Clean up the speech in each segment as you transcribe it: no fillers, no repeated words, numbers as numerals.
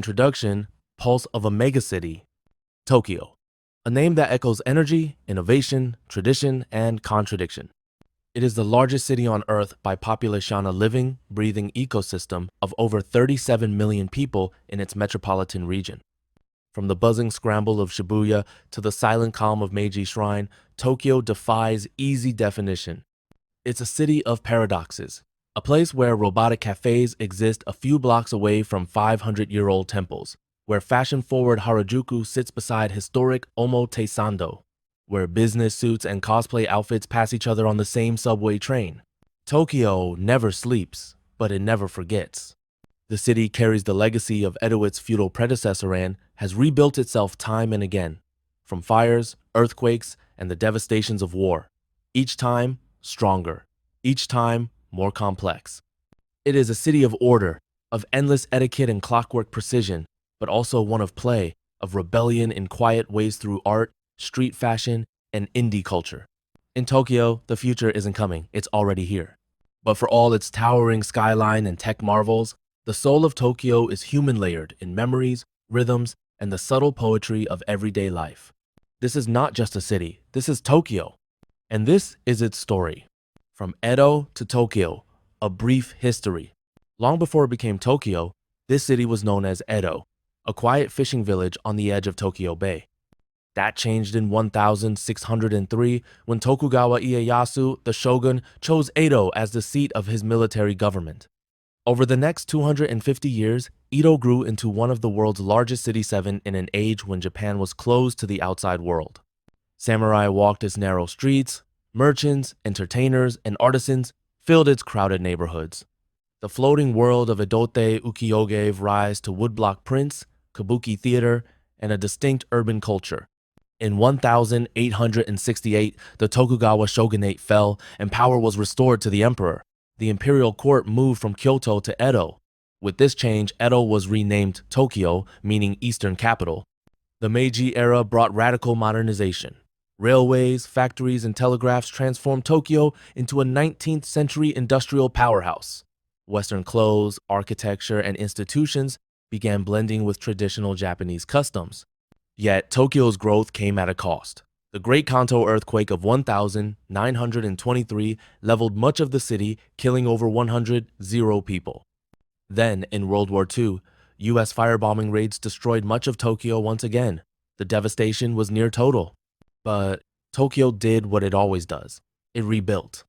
introduction, pulse of a megacity, Tokyo. A name that echoes energy, innovation, tradition, and contradiction. It is the largest city on Earth by population, a living, breathing ecosystem of over 37 million people in its metropolitan region. From the buzzing scramble of Shibuya to the silent calm of Meiji Shrine, Tokyo defies easy definition. It's a city of paradoxes, a place where robotic cafes exist a few blocks away from 500-year-old temples, where fashion-forward Harajuku sits beside historic Omotesando, where business suits and cosplay outfits pass each other on the same subway train. Tokyo never sleeps, but it never forgets. The city carries the legacy of Edo's feudal predecessor and has rebuilt itself time and again, from fires, earthquakes, and the devastations of war. Each time, stronger. Each time, more complex. It is a city of order, of endless etiquette and clockwork precision, but also one of play, of rebellion in quiet ways through art, street fashion, and indie culture. In Tokyo, the future isn't coming, it's already here. But for all its towering skyline and tech marvels, the soul of Tokyo is human-layered in memories, rhythms, and the subtle poetry of everyday life. This is not just a city, this is Tokyo. And this is its story. From Edo to Tokyo, a brief history. Long before it became Tokyo, this city was known as Edo, a quiet fishing village on the edge of Tokyo Bay. That changed in 1603 when Tokugawa Ieyasu, the shogun, chose Edo as the seat of his military government. Over the next 250 years, Edo grew into one of the world's largest city-7 in an age when Japan was closed to the outside world. Samurai walked its narrow streets, merchants, entertainers, and artisans filled its crowded neighborhoods. The floating world of Edote ukiyo gave rise to woodblock prints, kabuki theater, and a distinct urban culture. In 1868, the Tokugawa shogunate fell and power was restored to the emperor. The imperial court moved from Kyoto to Edo. With this change, Edo was renamed Tokyo, meaning Eastern Capital. The Meiji era brought radical modernization. Railways, factories, and telegraphs transformed Tokyo into a 19th century industrial powerhouse. Western clothes, architecture, and institutions began blending with traditional Japanese customs. Yet, Tokyo's growth came at a cost. The Great Kanto earthquake of 1923 leveled much of the city, killing over 100 people. Then, in World War II, U.S. firebombing raids destroyed much of Tokyo once again. The devastation was near total. But Tokyo did what it always does. It rebuilt.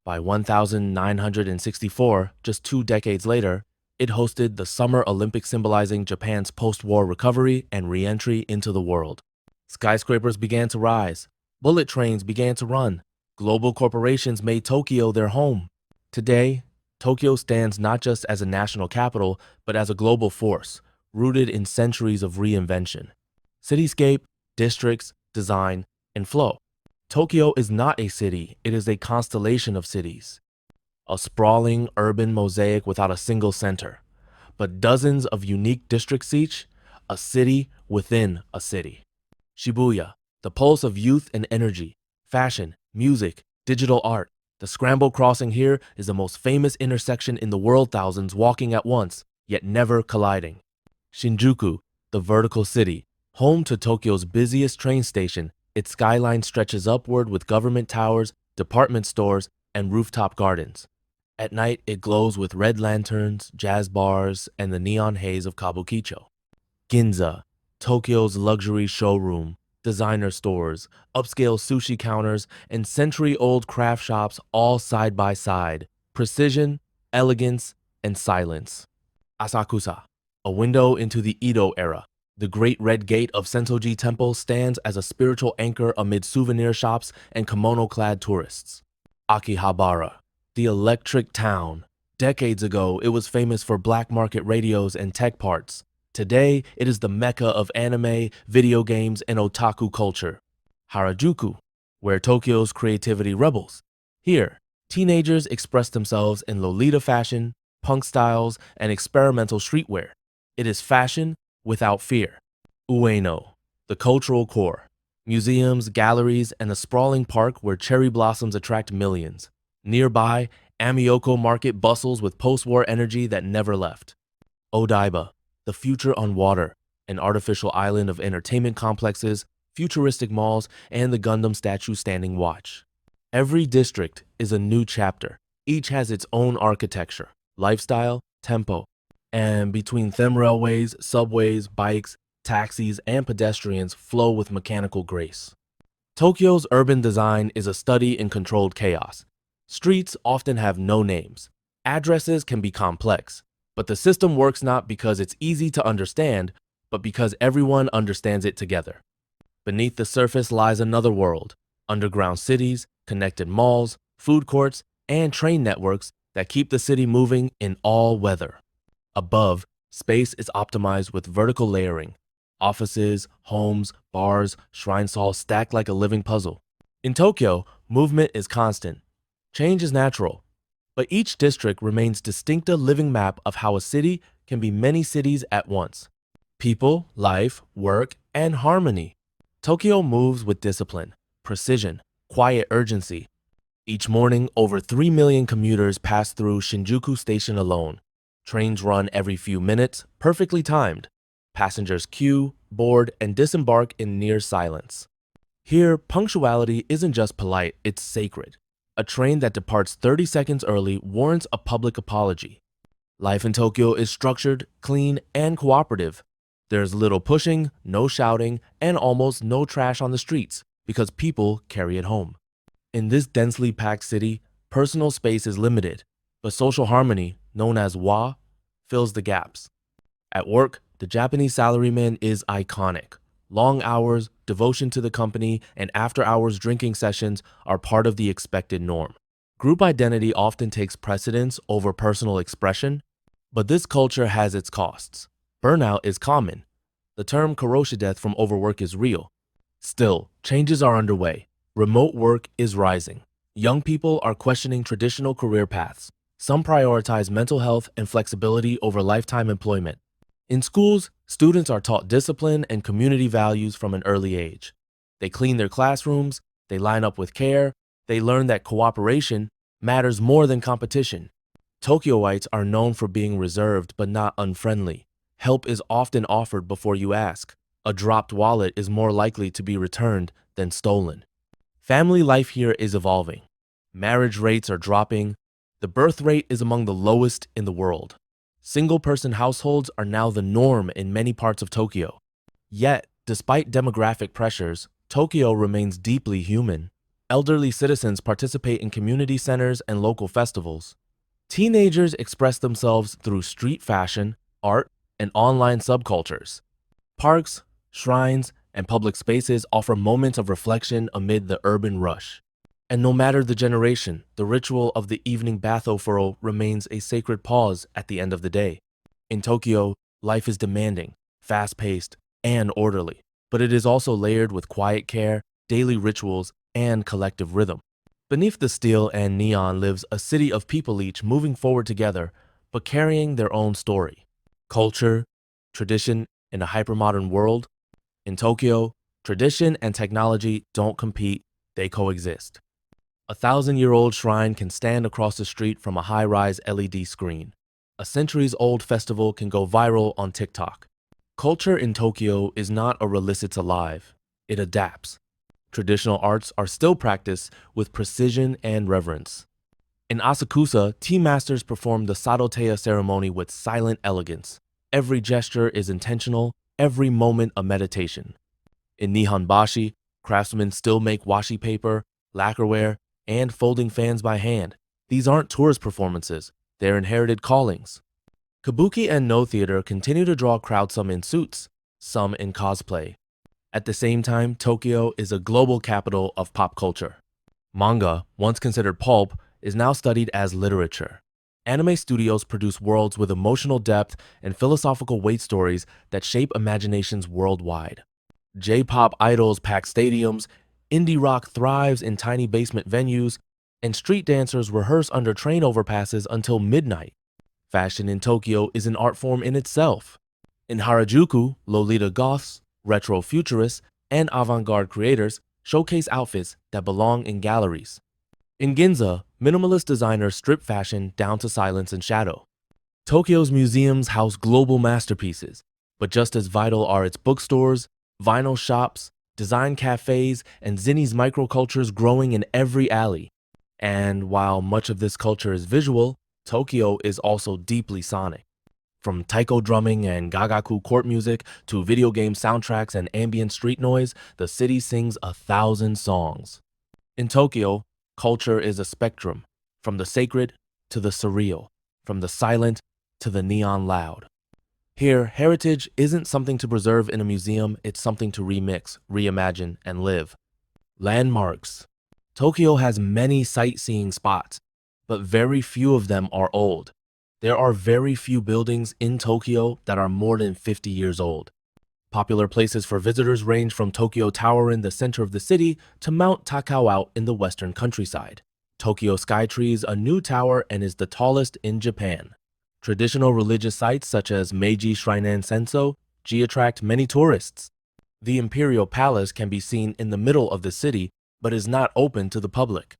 By 1964, just 2 decades later, it hosted the Summer Olympics, symbolizing Japan's post-war recovery and re-entry into the world. Skyscrapers began to rise. Bullet trains began to run. Global corporations made Tokyo their home. Today, Tokyo stands not just as a national capital, but as a global force, rooted in centuries of reinvention. Cityscape, districts, design, and flow. Tokyo is not a city, it is a constellation of cities. A sprawling urban mosaic without a single center, but dozens of unique districts each, a city within a city. Shibuya, the pulse of youth and energy, fashion, music, digital art. The scramble crossing here is the most famous intersection in the world, thousands walking at once, yet never colliding. Shinjuku, the vertical city, home to Tokyo's busiest train station. Its skyline stretches upward with government towers, department stores, and rooftop gardens. At night, it glows with red lanterns, jazz bars, and the neon haze of Kabukicho. Ginza, Tokyo's luxury showroom, designer stores, upscale sushi counters, and century-old craft shops all side by side. Precision, elegance, and silence. Asakusa, a window into the Edo era. The Great Red Gate of Sensō-ji Temple stands as a spiritual anchor amid souvenir shops and kimono-clad tourists. Akihabara, the electric town. Decades ago, it was famous for black market radios and tech parts. Today, it is the mecca of anime, video games, and otaku culture. Harajuku, where Tokyo's creativity rebels. Here, teenagers express themselves in Lolita fashion, punk styles, and experimental streetwear. It is fashion without fear. Ueno, the cultural core. Museums, galleries, and a sprawling park where cherry blossoms attract millions. Nearby, Amiyoko Market bustles with post-war energy that never left. Odaiba, the future on water, an artificial island of entertainment complexes, futuristic malls, and the Gundam statue standing watch. Every district is a new chapter. Each has its own architecture, lifestyle, tempo, and between them railways, subways, bikes, taxis, and pedestrians flow with mechanical grace. Tokyo's urban design is a study in controlled chaos. Streets often have no names. Addresses can be complex, but the system works not because it's easy to understand, but because everyone understands it together. Beneath the surface lies another world, underground cities, connected malls, food courts, and train networks that keep the city moving in all weather. Above, space is optimized with vertical layering. Offices, homes, bars, shrine halls stacked like a living puzzle. In Tokyo, movement is constant. Change is natural. But each district remains distinct a living map of how a city can be many cities at once. People, life, work, and harmony. Tokyo moves with discipline, precision, quiet urgency. Each morning, over 3 million commuters pass through Shinjuku Station alone. Trains run every few minutes, perfectly timed. Passengers queue, board, and disembark in near silence. Here, punctuality isn't just polite, it's sacred. A train that departs 30 seconds early warrants a public apology. Life in Tokyo is structured, clean, and cooperative. There's little pushing, no shouting, and almost no trash on the streets because people carry it home. In this densely packed city, personal space is limited, but social harmony, known as wa, fills the gaps. At work, the Japanese salaryman is iconic. Long hours, devotion to the company, and after-hours drinking sessions are part of the expected norm. Group identity often takes precedence over personal expression, but this culture has its costs. Burnout is common. The term karoshi death from overwork is real. Still, changes are underway. Remote work is rising. Young people are questioning traditional career paths. Some prioritize mental health and flexibility over lifetime employment. In schools, students are taught discipline and community values from an early age. They clean their classrooms, they line up with care, they learn that cooperation matters more than competition. Tokyoites are known for being reserved but not unfriendly. Help is often offered before you ask. A dropped wallet is more likely to be returned than stolen. Family life here is evolving. Marriage rates are dropping. The birth rate is among the lowest in the world. Single-person households are now the norm in many parts of Tokyo. Yet, despite demographic pressures, Tokyo remains deeply human. Elderly citizens participate in community centers and local festivals. Teenagers express themselves through street fashion, art, and online subcultures. Parks, shrines, and public spaces offer moments of reflection amid the urban rush. And no matter the generation, the ritual of the evening bath ofuro remains a sacred pause at the end of the day. In Tokyo, life is demanding, fast-paced, and orderly, but it is also layered with quiet care, daily rituals, and collective rhythm. Beneath the steel and neon lives a city of people each moving forward together, but carrying their own story. Culture, tradition, in a hypermodern world. In Tokyo, tradition and technology don't compete, they coexist. A 1,000-year-old shrine can stand across the street from a high-rise LED screen. A centuries-old festival can go viral on TikTok. Culture in Tokyo is not a release, it's alive. It adapts. Traditional arts are still practiced with precision and reverence. In Asakusa, tea masters perform the Sadoteya ceremony with silent elegance. Every gesture is intentional, every moment a meditation. In Nihonbashi, craftsmen still make washi paper, lacquerware, and folding fans by hand. These aren't tourist performances, they're inherited callings. Kabuki and No theater continue to draw crowds, some in suits, some in cosplay. At the same time, Tokyo is a global capital of pop culture. Manga, once considered pulp, is now studied as literature. Anime studios produce worlds with emotional depth and philosophical weight, stories that shape imaginations worldwide. J-pop idols pack stadiums, indie rock thrives in tiny basement venues, and street dancers rehearse under train overpasses until midnight. Fashion in Tokyo is an art form in itself. In Harajuku, Lolita goths, retro futurists, and avant-garde creators showcase outfits that belong in galleries. In Ginza, minimalist designers strip fashion down to silence and shadow. Tokyo's museums house global masterpieces, but just as vital are its bookstores, vinyl shops, design cafes, and Zinni's microcultures growing in every alley. And while much of this culture is visual, Tokyo is also deeply sonic. From taiko drumming and gagaku court music to video game soundtracks and ambient street noise, the city sings 1,000 songs. In Tokyo, culture is a spectrum, from the sacred to the surreal, from the silent to the neon loud. Here, heritage isn't something to preserve in a museum, it's something to remix, reimagine, and live. Landmarks. Tokyo has many sightseeing spots, but very few of them are old. There are very few buildings in Tokyo that are more than 50 years old. Popular places for visitors range from Tokyo Tower in the center of the city to Mount Takao out in the western countryside. Tokyo Skytree is a new tower and is the tallest in Japan. Traditional religious sites such as Meiji Shrine and Sensō-ji attract many tourists. The Imperial Palace can be seen in the middle of the city, but is not open to the public.